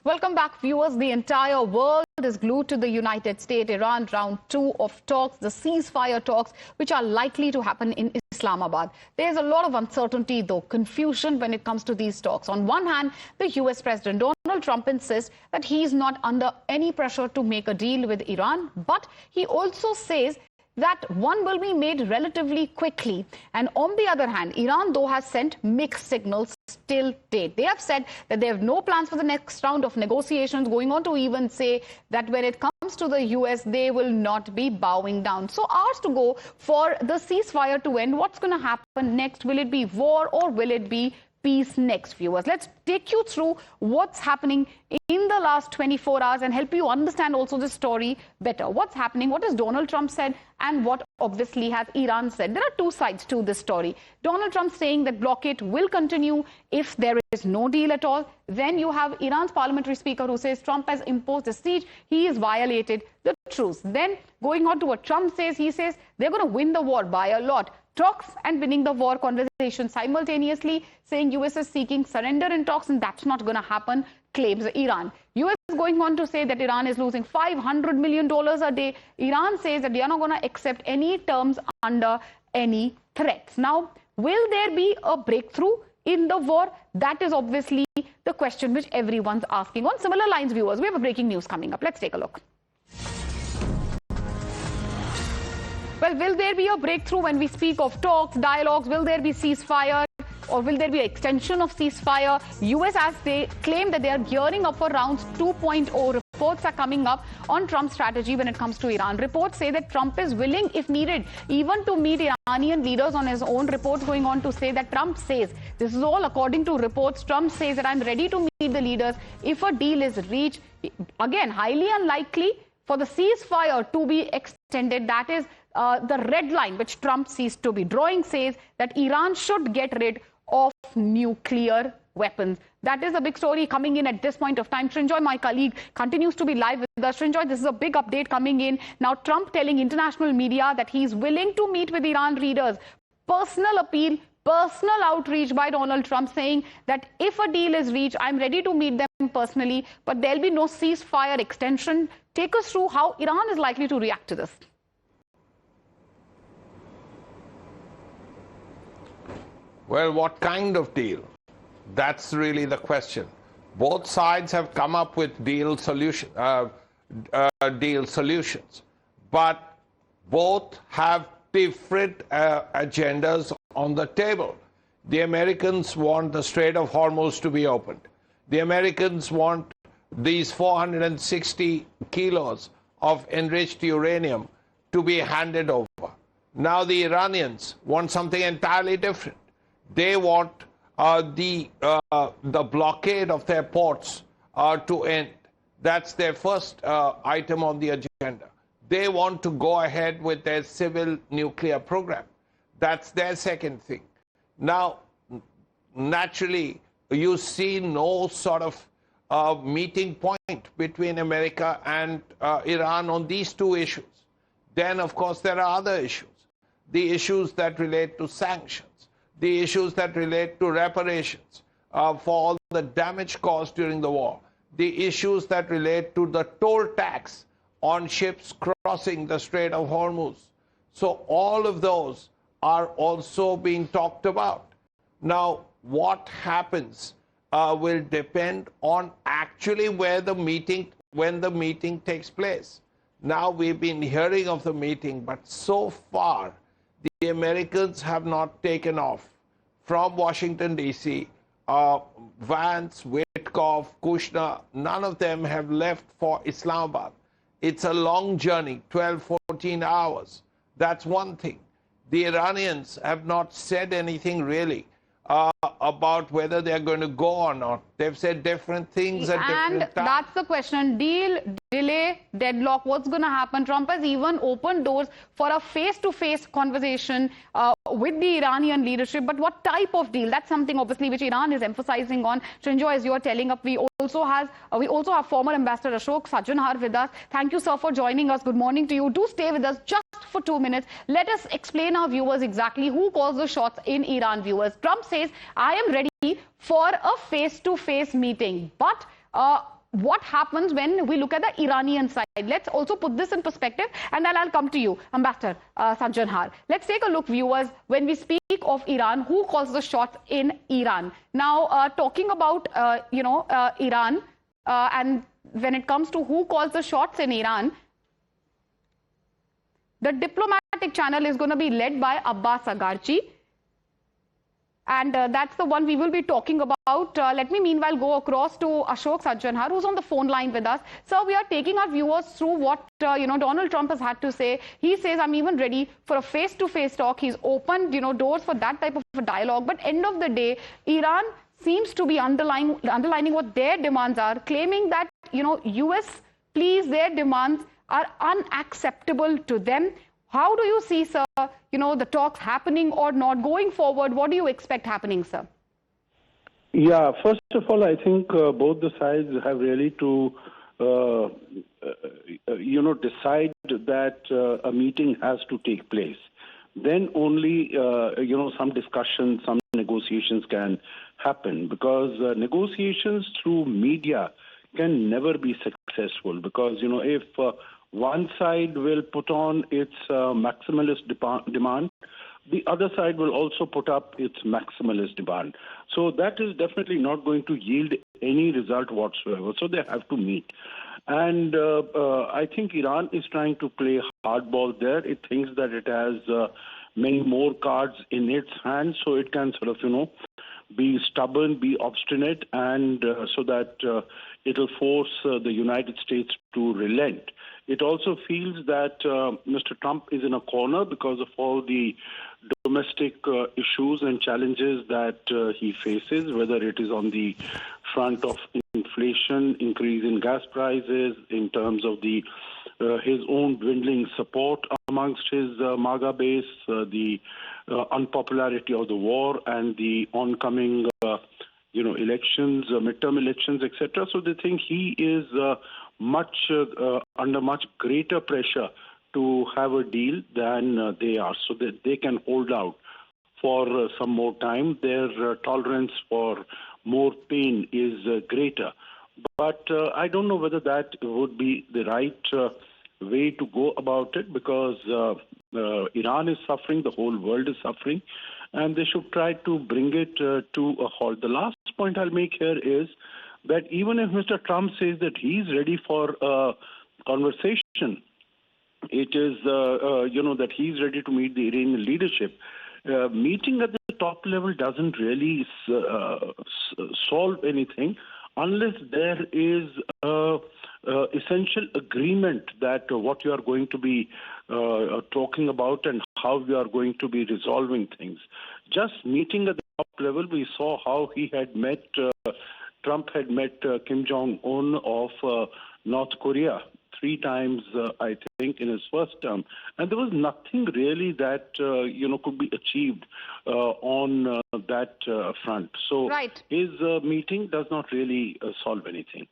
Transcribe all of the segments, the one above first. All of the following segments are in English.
Welcome back, viewers. The entire world is glued to the United States. Iran round 2 of talks, the ceasefire talks, which are likely to happen in Islamabad. There's a lot of uncertainty, though, confusion when it comes to these talks. On one hand, the US President Donald Trump insists that he's not under any pressure to make a deal with Iran, but he also says that one will be made relatively quickly. And on the other hand, Iran, though, has sent mixed signals till date. They have said that they have no plans for the next round of negotiations, going on to even say that when it comes to the US, they will not be bowing down. So hours to go for the ceasefire to end. What's going to happen next? Will it be war or will it be peace next, viewers? Let's take you through what's happening in the last 24 hours and help you understand also the story better. What's happening, what has Donald Trump said, and what obviously has Iran said. There are two sides to this story. Donald Trump saying that blockade will continue if there is no deal at all. Then you have Iran's parliamentary speaker who says Trump has imposed a siege. He has violated the truce. Then going on to what Trump says, he says they're going to win the war by a lot. Talks and winning the war conversation simultaneously, saying US is seeking surrender in talks, and that's not going to happen, claims Iran. US is going on to say that Iran is losing $500 million a day. Iran says that they are not going to accept any terms under any threats. Now, will there be a breakthrough in the war? That is obviously the question which everyone's asking. On similar lines, viewers, we have a breaking news coming up. Let's take a look. Well, will there be a breakthrough when we speak of talks, dialogues? Will there be ceasefire, or will there be an extension of ceasefire? US, as they claim that they are gearing up for rounds 2.0. Reports are coming up on Trump's strategy when it comes to Iran. Reports say that Trump is willing, if needed, even to meet Iranian leaders on his own. Reports going on to say that Trump says, this is all according to reports, Trump says that I'm ready to meet the leaders if a deal is reached. Again, highly unlikely for the ceasefire to be extended. That is the red line which Trump sees to be drawing, says that Iran should get rid of nuclear weapons. That is a big story coming in at this point of time. Srinjoy, my colleague, continues to be live with us. Srinjoy, this is a big update coming in. Now, Trump telling international media that he's willing to meet with Iran leaders. Personal appeal, personal outreach by Donald Trump, saying that if a deal is reached, I'm ready to meet them personally, but there'll be no ceasefire extension. Take us through how Iran is likely to react to this. Well, what kind of deal? That's really the question. Both sides have come up with deal solutions, but both have different agendas on the table. The Americans want the Strait of Hormuz to be opened. The Americans want these 460 kilos of enriched uranium to be handed over. Now the Iranians want something entirely different. They want the blockade of their ports to end. That's their first item on the agenda. They want to go ahead with their civil nuclear program. That's their second thing. Now, naturally, you see no sort of meeting point between America and Iran on these two issues. Then, of course, there are other issues. The issues that relate to sanctions. The issues that relate to reparations for all the damage caused during the war, the issues that relate to the toll tax on ships crossing the Strait of Hormuz. So all of those are also being talked about. Now, what happens will depend on actually when the meeting takes place. Now, we've been hearing of the meeting, but so far, the Americans have not taken off from Washington, D.C. Vance, Witkoff, Kushner, none of them have left for Islamabad. It's a long journey, 12, 14 hours. That's one thing. The Iranians have not said anything really about whether they're going to go or not. They've said different things at different times. And that's the question. Deal, delay, deadlock. What's going to happen? Trump has even opened doors for a face-to-face conversation with the Iranian leadership. But what type of deal? That's something, obviously, which Iran is emphasizing on. Srinjoy, as you're telling us, we also have former Ambassador Ashok Sajjanhar with us. Thank you, sir, for joining us. Good morning to you. Do stay with us just for 2 minutes. Let us explain our viewers exactly who calls the shots in Iran, viewers. Trump says, I am ready for a face-to-face meeting. But what happens when we look at the Iranian side. Let's also put this in perspective, and then I'll come to you, Ambassador Sajjan Har. Let's take a look, viewers, when we speak of Iran, who calls the shots in Iran? Now, talking about, Iran, and when it comes to who calls the shots in Iran, the diplomatic channel is going to be led by Abbas Agarchi. And that's the one we will be talking about. Let me meanwhile go across to Ashok Sajjan Har, who's on the phone line with us. So we are taking our viewers through what Donald Trump has had to say. He says, I'm even ready for a face-to-face talk. He's opened doors for that type of a dialogue. But end of the day, Iran seems to be underlining what their demands are, claiming that US, please, their demands are unacceptable to them. How do you see, sir, the talks happening or not going forward? What do you expect happening, sir? Yeah, first of all, I think both the sides have really to, decide that a meeting has to take place. Then only, some discussion, some negotiations can happen, because negotiations through media can never be successful, because, if one side will put on its maximalist demand, the other side will also put up its maximalist demand. So that is definitely not going to yield any result whatsoever. So they have to meet. And I think Iran is trying to play hardball there. It thinks that it has many more cards in its hands, so it can sort of, be stubborn, be obstinate, and so that it'll force the United States to relent. It also feels that Mr. Trump is in a corner because of all the domestic issues and challenges that he faces, whether it is on the front of inflation, increase in gas prices, in terms of the his own dwindling support amongst his MAGA base, the unpopularity of the war, and the oncoming elections, midterm elections, etc. So they think he is under much greater pressure to have a deal than they are, so that they can hold out for some more time. Their tolerance for more pain is greater. But I don't know whether that would be the right way to go about it, because Iran is suffering, the whole world is suffering, and they should try to bring it to a halt. The last point I'll make here is that even if Mr. Trump says that he's ready for a conversation, it is, that he's ready to meet the Iranian leadership. Meeting at the top level doesn't really solve anything unless there is essential agreement that what you are going to be talking about and how you are going to be resolving things. Just meeting at the top level, we saw how he had met, Trump had met Kim Jong-un of North Korea 3 times, I think, in his first term. And there was nothing really that, could be achieved on that front. So right. His meeting does not really solve anything.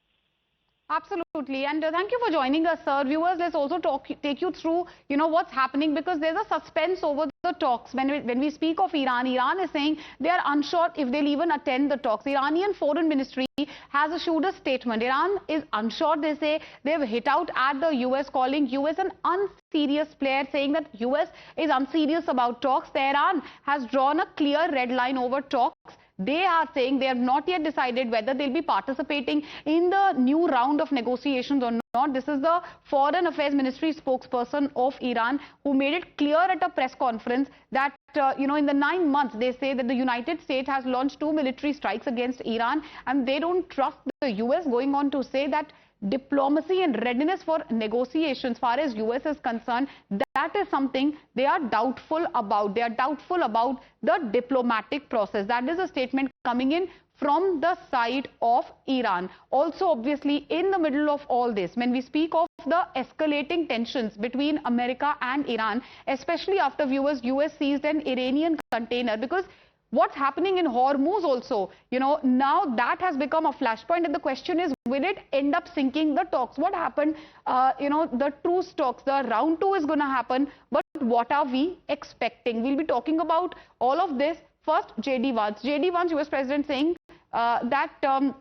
Absolutely. And thank you for joining us, sir. Viewers, let's also take you through, what's happening, because there's a suspense over the talks. When we speak of Iran, Iran is saying they are unsure if they'll even attend the talks. The Iranian Foreign Ministry has issued a statement. Iran is unsure. They say they've hit out at the US, calling US an unserious player, saying that US is unserious about talks. Tehran has drawn a clear red line over talks. They are saying they have not yet decided whether they'll be participating in the new round of negotiations or not. This is the Foreign Affairs Ministry spokesperson of Iran who made it clear at a press conference that, in the 9 months, they say that the United States has launched 2 military strikes against Iran, and they don't trust the US, going on to say that diplomacy and readiness for negotiations, far as US is concerned, that is something they are doubtful about. They are doubtful about the diplomatic process. That is a statement coming in from the side of Iran. Also, obviously, in the middle of all this, when we speak of the escalating tensions between America and Iran, especially after US seized an Iranian container, because what's happening in Hormuz also, now that has become a flashpoint, and the question is, will it end up sinking the talks? What happened, the truce talks, the round 2 is going to happen, but what are we expecting? We'll be talking about all of this. First, J.D. Vance, US President, saying that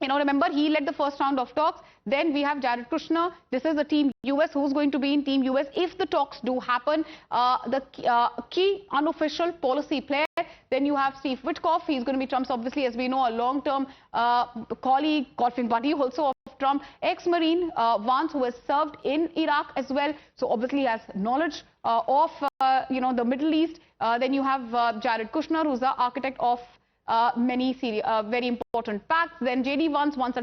Remember, he led the first round of talks. Then we have Jared Kushner. This is the Team US. Who's going to be in Team US if the talks do happen? The key unofficial policy player. Then you have Steve Witkoff. He's going to be Trump's, obviously, as we know, a long-term colleague, golfing buddy also of Trump. Ex-Marine Vance, who has served in Iraq as well. So obviously has knowledge of, the Middle East. Then you have Jared Kushner, who's the architect of many very important pacts. Then J.D. Vance was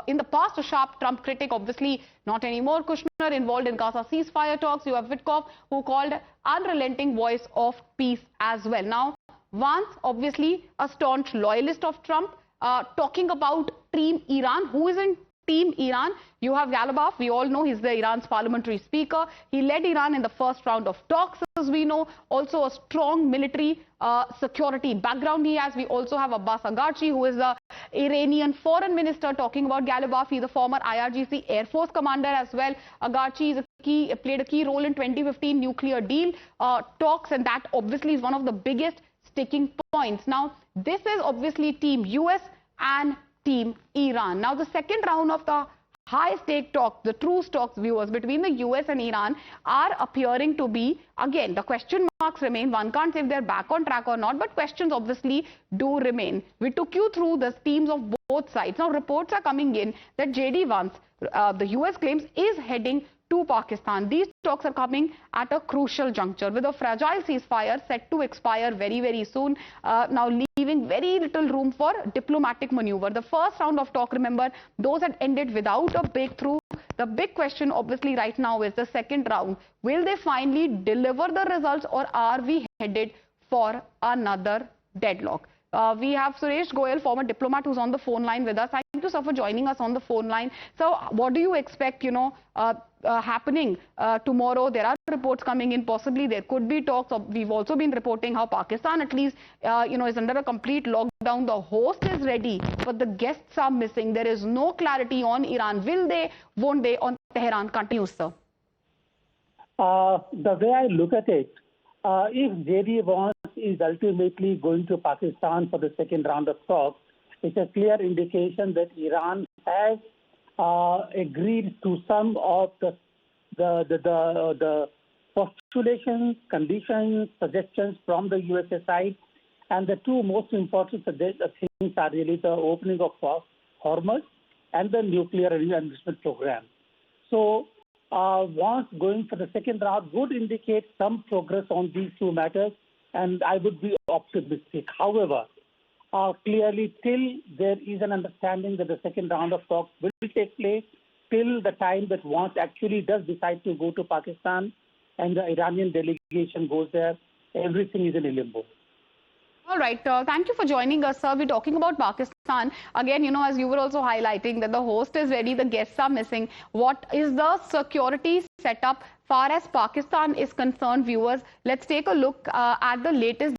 in the past a sharp Trump critic, obviously not anymore. Kushner involved in Gaza ceasefire talks. You have Witkoff, who called unrelenting voice of peace as well. Now, Vance, obviously a staunch loyalist of Trump, talking about Team Iran. Who is in Team Iran? You have Galibaf. We all know he's the Iran's parliamentary speaker. He led Iran in the first round of talks, as we know. Also a strong military security background he has. We also have Abbas Araghchi, who is the Iranian foreign minister, talking about Galibaf. He's a former IRGC Air Force commander as well. Araghchi played a key role in 2015 nuclear deal talks, and that obviously is one of the biggest sticking points. Now, this is obviously Team US and Team Iran. Now, the second round of the high-stake talks, the true talks, viewers, between the US and Iran are appearing to be, again, the question marks remain. One can't say if they're back on track or not, but questions obviously do remain. We took you through the teams of both sides. Now, reports are coming in that J.D. Vance, the US claims, is heading to Pakistan. These talks are coming at a crucial juncture with a fragile ceasefire set to expire very, very soon, now leaving very little room for diplomatic maneuver. The first round of talk, remember, those had ended without a breakthrough. The big question obviously right now is the second round. Will they finally deliver the results, or are we headed for another deadlock? We have Suresh Goyal, former diplomat, who's on the phone line with us. Thank you, sir, for joining us on the phone line. So what do you expect, happening tomorrow? There are reports coming in. Possibly there could be talks. We've also been reporting how Pakistan, at least, is under a complete lockdown. The host is ready, but the guests are missing. There is no clarity on Iran. Will they, won't they, on Tehran? Continues, sir. The way I look at it, if J.D. Vance is ultimately going to Pakistan for the second round of talks, it's a clear indication that Iran has agreed to some of the postulations, conditions, suggestions from the USA side. And the two most important things are really the opening of Hormuz and the nuclear enrichment program. So Vance going for the second round would indicate some progress on these two matters, and I would be optimistic. However, clearly, till there is an understanding that the second round of talks will take place, till the time that Vance actually does decide to go to Pakistan and the Iranian delegation goes there, everything is in a limbo. All right. Thank you for joining us, sir. We're talking about Pakistan. Again, as you were also highlighting that the host is ready, the guests are missing. What is the security setup far as Pakistan is concerned, viewers? Let's take a look at the latest